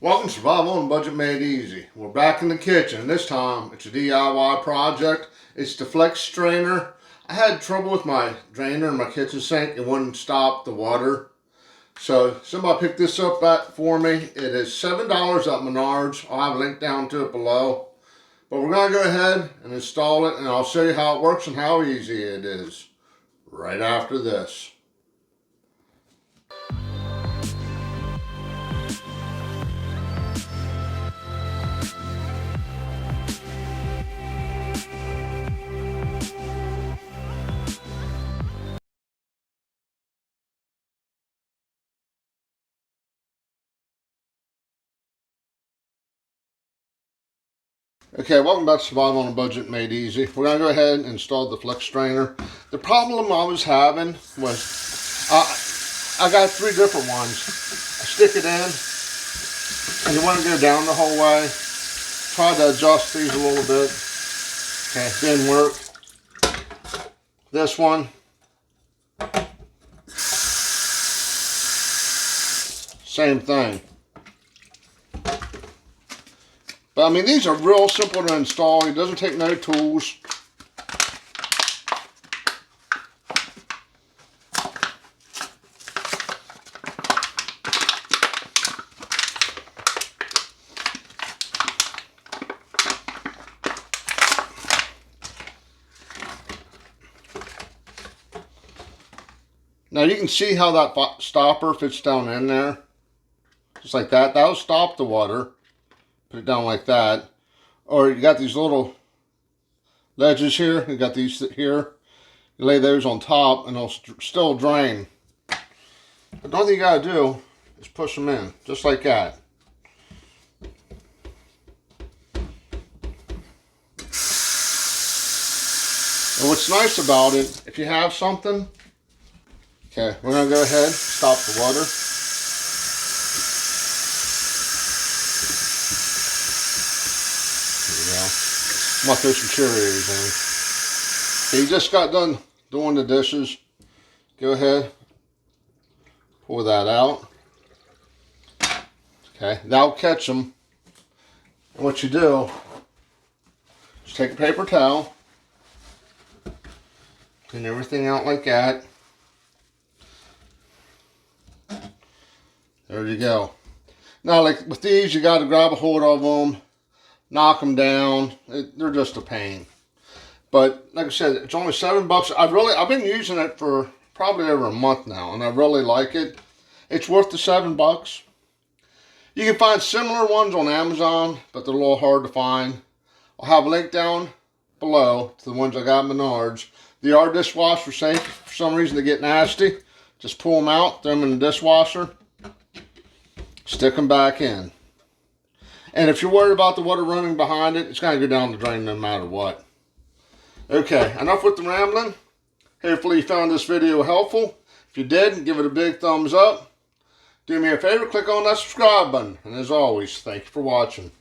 Welcome to Survival on Budget Made Easy. We're back in the kitchen, and this time it's a DIY project. It's the Flex Strainer. I had trouble with my drainer in my kitchen sink. It wouldn't stop the water. So somebody picked this up for me. It is $7 at Menards. I'll have a link down to it below. But we're going to go ahead and install it, and I'll show you how it works and how easy it is right after this. Okay, welcome back to Survival on a Budget Made Easy. We're going to go ahead and install the Flex Strainer. The problem I was having was I got three different ones. I stick it in and you want to go down the whole way. Try to adjust these a little bit. Okay, didn't work. This one. Same thing. But I mean, these are real simple to install. It doesn't take no tools. Now you can see how that stopper fits down in there. Just like that. That'll stop the water. Put it down like that. Or you got these little ledges here. You got these here. You lay those on top and they'll still drain. But the only thing you got to do is push them in. Just like that. And what's nice about it, if you have something. Okay, we're going to go ahead, stop the water. I'm going to throw some Cheerios in. Okay, you just got done doing the dishes. Go ahead, pour that out. Okay, that'll catch them. And what you do is take a paper towel, clean everything out like that. There you go. Now, like with these, you got to grab a hold of them. Knock them down. They're just a pain. But like I said, it's only $7. I've been using it for probably over a month now, and I really like it. It's worth the $7. You can find similar ones on Amazon, but they're a little hard to find. I'll have a link down below to the ones I got at Menards. They are dishwasher safe. For some reason they get nasty. Just pull them out, throw them in the dishwasher, stick them back in. And if you're worried about the water running behind it, it's going to go down the drain no matter what. Okay, enough with the rambling. Hopefully you found this video helpful. If you did, give it a big thumbs up. Do me a favor, click on that subscribe button. And as always, thank you for watching.